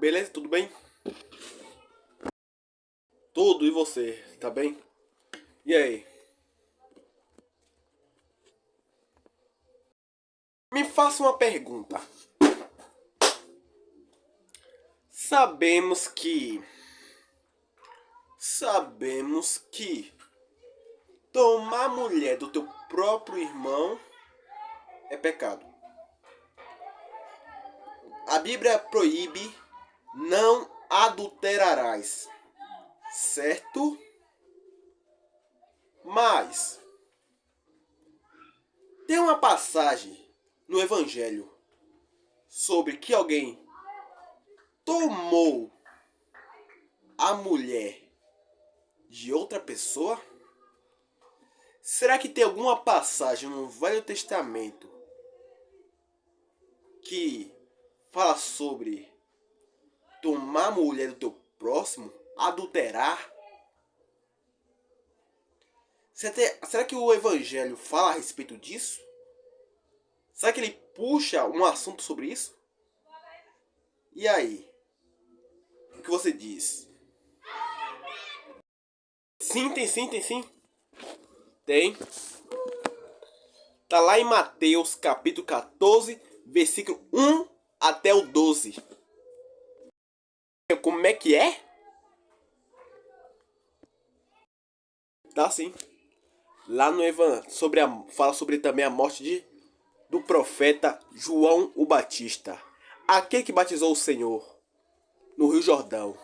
Beleza? Tudo bem? Tudo, e você? Tá bem? E aí? Me faça uma pergunta. Sabemos que... tomar a mulher do teu próprio irmão é pecado. A Bíblia proíbe: não adulterarás. Certo? Mas tem uma passagem no Evangelho sobre que alguém tomou a mulher de outra pessoa? Será que tem alguma passagem no Velho Testamento que fala sobre tomar a mulher do teu próximo, adulterar? Será que o Evangelho fala a respeito disso? Será que ele puxa um assunto sobre isso? E aí? O que você diz? Sim, tem sim, tem sim. Tem. Tá lá em Mateus capítulo 14, versículo 1 até o 12. Como é que é? Tá sim. Lá no Evangelho fala sobre também a morte do profeta João o Batista. Aquele que batizou o Senhor no Rio Jordão.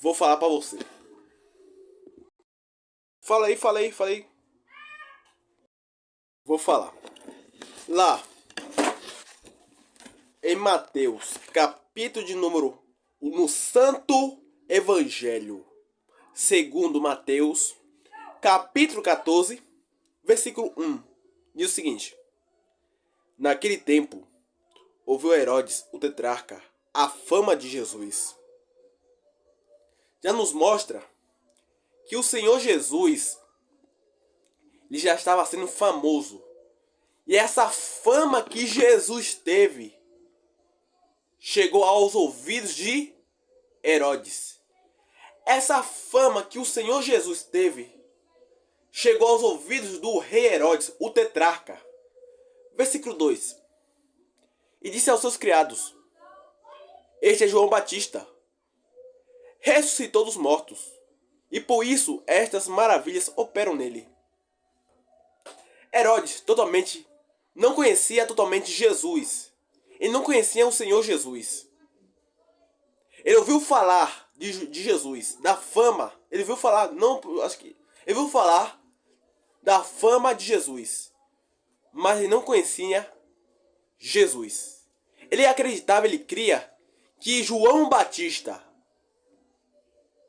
Vou falar pra você. Falei. Vou falar. Lá em Mateus, capítulo de número... no Santo Evangelho, segundo Mateus, capítulo 14, versículo 1. Diz o seguinte: naquele tempo, ouviu Herodes, o tetrarca, a fama de Jesus. Já nos mostra que o Senhor Jesus ele já estava sendo famoso. E essa fama que Jesus teve chegou aos ouvidos de Herodes. Essa fama que o Senhor Jesus teve chegou aos ouvidos do rei Herodes, o tetrarca. Versículo 2. E disse aos seus criados: este é João Batista. Ressuscitou dos mortos. E por isso estas maravilhas operam nele. Herodes não conhecia totalmente Jesus. Ele não conhecia o Senhor Jesus. Ele ouviu falar de Jesus, da fama. Ele ouviu falar, não, acho que ele ouviu falar da fama de Jesus, mas ele não conhecia Jesus. Ele acreditava, ele cria que João Batista,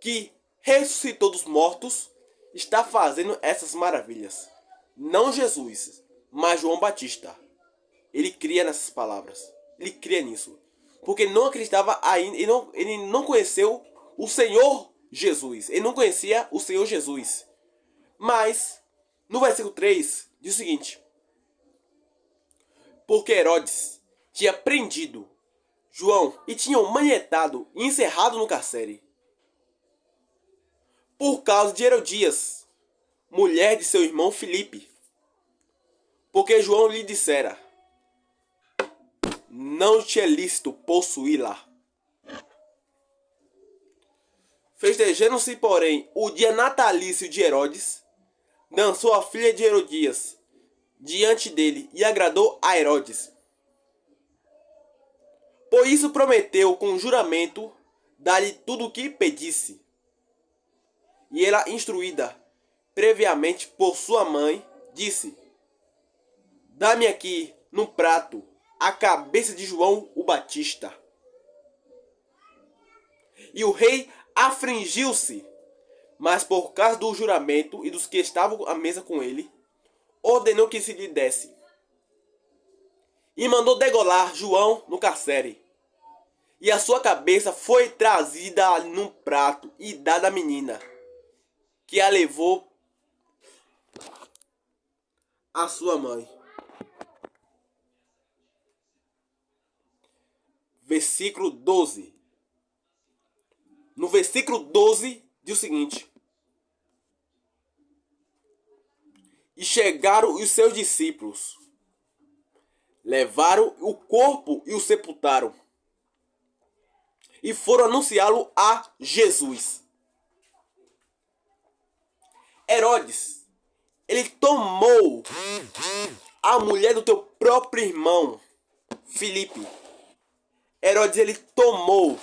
que ressuscitou dos mortos, está fazendo essas maravilhas. Não Jesus, mas João Batista. Ele cria nessas palavras. Ele cria nisso. Porque ele não acreditava ainda, ele não conheceu o Senhor Jesus. Ele não conhecia o Senhor Jesus. Mas, no versículo 3, diz o seguinte: porque Herodes tinha prendido João e tinha o manietado e encerrado no cárcere, por causa de Herodias, mulher de seu irmão Filipe. Porque João lhe dissera: não te é lícito possuí-la. Festejando-se, porém, o dia natalício de Herodes, dançou a filha de Herodias diante dele e agradou a Herodes. Por isso prometeu com juramento dar-lhe tudo o que pedisse. E ela, instruída previamente por sua mãe, disse: dá-me aqui, num prato, a cabeça de João o Batista. E o rei afligiu-se, mas por causa do juramento e dos que estavam à mesa com ele, ordenou que se lhe desse. E mandou degolar João no cárcere. E a sua cabeça foi trazida num prato e dada à menina, que a levou à sua mãe. versículo 12. No versículo 12 diz o seguinte: e chegaram os seus discípulos, levaram o corpo e o sepultaram, e foram anunciá-lo a Jesus. Herodes, ele tomou a mulher do teu próprio irmão, Filipe. Herodes, ele tomou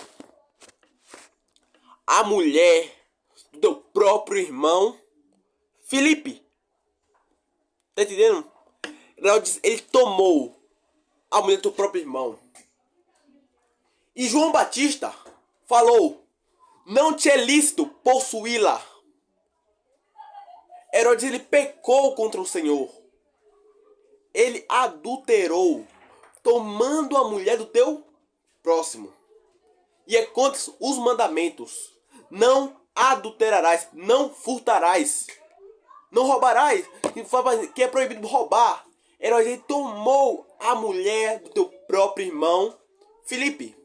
a mulher do teu próprio irmão, Filipe. Tá entendendo? Herodes, ele tomou a mulher do teu próprio irmão. E João Batista falou: não te é lícito possuí-la. Herodes, ele pecou contra o Senhor. Ele adulterou, tomando a mulher do teu próximo. E é contra os mandamentos: não adulterarás, não furtarás, não roubarás, que é proibido roubar. Herodes, ele tomou a mulher do teu próprio irmão, Filipe.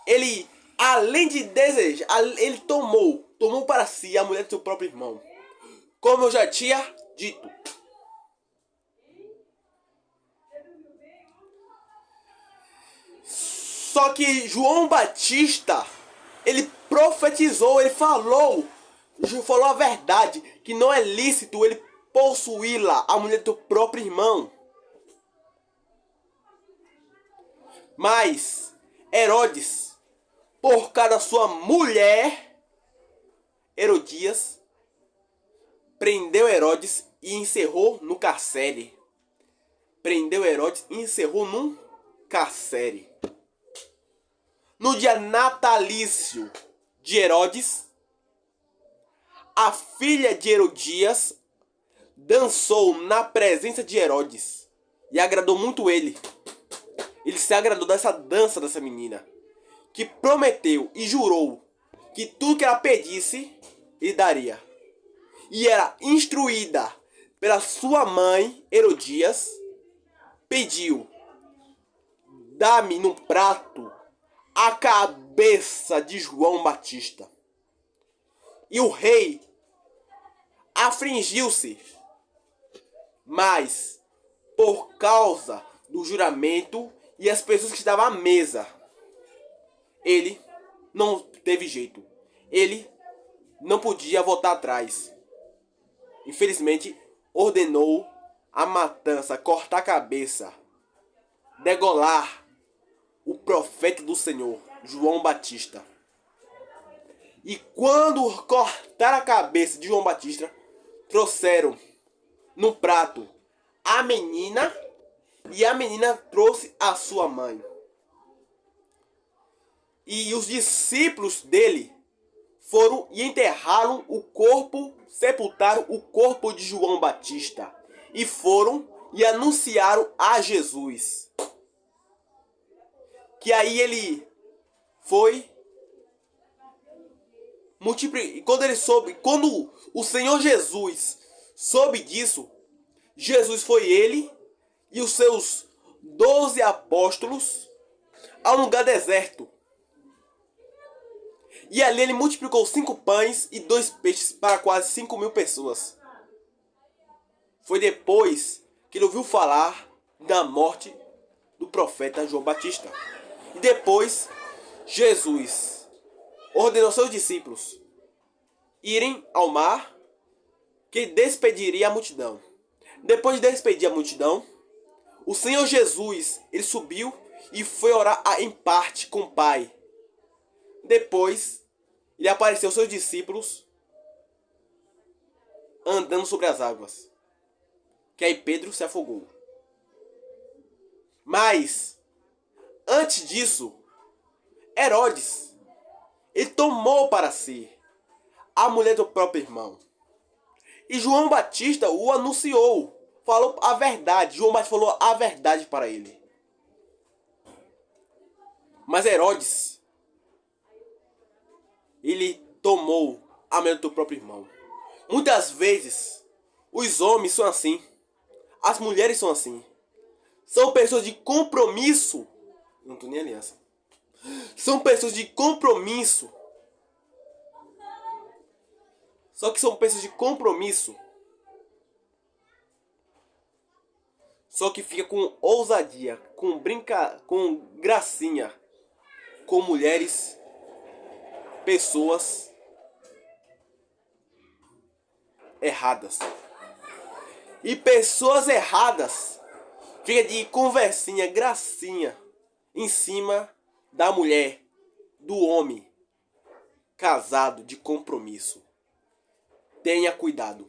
Ele, além de desejar, ele tomou para si a mulher do seu próprio irmão. Como eu já tinha dito. Só que João Batista, ele profetizou, ele falou a verdade, que não é lícito ele possuí-la, a mulher do teu próprio irmão. Mas Herodes, por causa da sua mulher, Herodias, prendeu Herodes e encerrou no cárcere. Prendeu Herodes e encerrou num cárcere. No dia natalício de Herodes, a filha de Herodias dançou na presença de Herodes e agradou muito ele. Ele se agradou dessa dança dessa menina, que prometeu e jurou que tudo que ela pedisse, ele daria. E era instruída pela sua mãe, Herodias, pediu: dá-me num prato a cabeça de João Batista. E o rei afligiu-se, mas por causa do juramento e as pessoas que estavam à mesa, ele não teve jeito. Ele não podia voltar atrás. Infelizmente, ordenou a matança, cortar a cabeça, degolar o profeta do Senhor, João Batista. E quando cortaram a cabeça de João Batista, trouxeram no prato a menina, e a menina trouxe a sua mãe. E os discípulos dele foram e enterraram o corpo, sepultaram o corpo de João Batista. E foram e anunciaram a Jesus. Que aí ele foi quando o Senhor Jesus soube disso, Jesus foi ele e os seus 12 apóstolos a um lugar deserto. E ali ele multiplicou 5 pães e 2 peixes para quase 5.000 pessoas. Foi depois que ele ouviu falar da morte do profeta João Batista. E depois Jesus ordenou seus discípulos irem ao mar, que despediria a multidão. Depois de despedir a multidão, o Senhor Jesus, ele subiu e foi orar em parte com o Pai. Depois, ele apareceu aos seus discípulos andando sobre as águas. Que aí Pedro se afogou. Mas, antes disso, Herodes, ele tomou para si a mulher do próprio irmão. E João Batista o anunciou. Falou a verdade. João Batista falou a verdade para ele. Mas Herodes, ele tomou a mulher do próprio irmão. Muitas vezes, os homens são assim. As mulheres são assim. São pessoas de compromisso. Não tô nem aliança. São pessoas de compromisso. Só que são pessoas de compromisso. Só que fica com ousadia, com gracinha, com mulheres, pessoas erradas. E pessoas erradas fica de conversinha, gracinha em cima da mulher, do homem casado de compromisso. Tenha cuidado.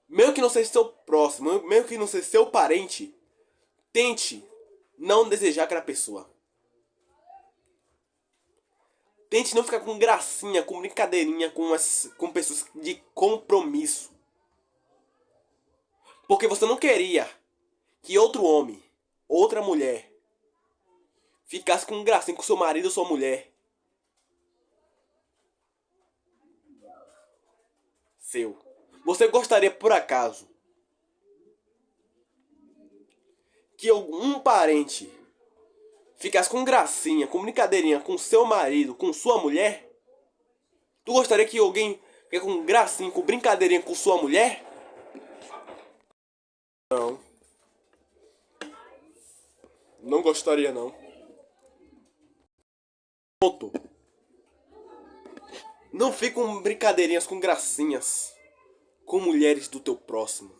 Mesmo que não seja seu próximo, mesmo que não seja seu parente, tente não desejar aquela pessoa. Tente não ficar com gracinha, com brincadeirinha com pessoas de compromisso. Porque você não queria que outro homem, outra mulher, ficasse com gracinha com seu marido ou sua mulher. Seu. Você gostaria, por acaso, que algum parente ficasse com gracinha, com brincadeirinha com seu marido, com sua mulher? Tu gostaria que alguém ficasse com gracinha, com brincadeirinha com sua mulher? Não. Não gostaria, não. Ponto. Não fique com brincadeirinhas, com gracinhas com mulheres do teu próximo.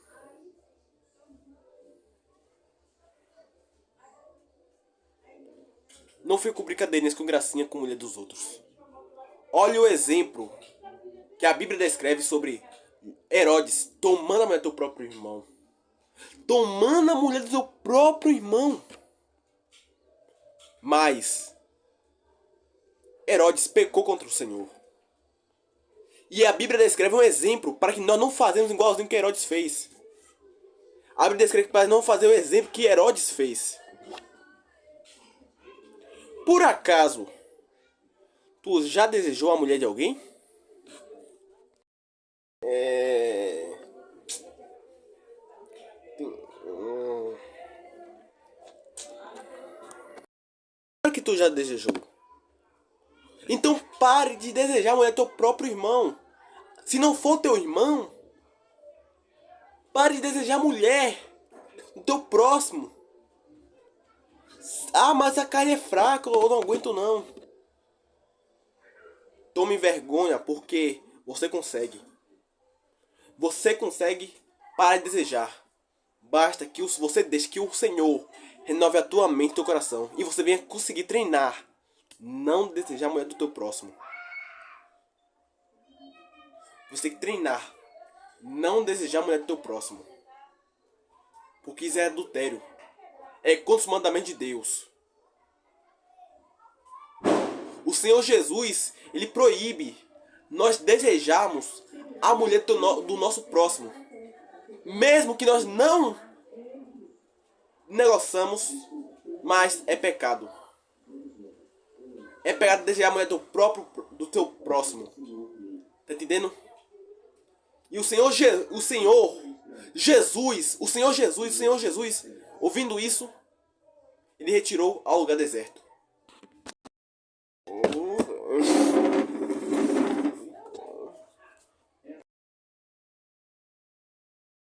Não fique com brincadeirinhas, com gracinha com mulher dos outros. Olha o exemplo que a Bíblia descreve sobre Herodes tomando a mulher do teu próprio irmão. Tomando a mulher do teu próprio irmão. Mas Herodes pecou contra o Senhor. E a Bíblia descreve um exemplo para que nós não fazemos igualzinho que Herodes fez. A Bíblia descreve para não fazer o exemplo que Herodes fez. Por acaso, tu já desejou a mulher de alguém? Claro que tu já desejou. Então pare de desejar a mulher do teu próprio irmão. Se não for teu irmão, pare de desejar a mulher do teu próximo. Ah, mas a carne é fraca, eu não aguento não. Tome vergonha, porque você consegue. Você consegue parar de desejar. Basta que você deixe que o Senhor renove a tua mente e teu coração. E você venha conseguir treinar. Não desejar a mulher do teu próximo. Você tem que treinar. Não desejar a mulher do teu próximo. Porque isso é adultério. É contra os mandamentos de Deus. O Senhor Jesus, Ele proíbe nós desejarmos a mulher do nosso próximo. Mesmo que nós não negociamos, mas é pecado. É pecado desejar a mulher do teu próximo. Tá entendendo? E o Senhor Jesus, ouvindo isso, ele retirou ao lugar deserto.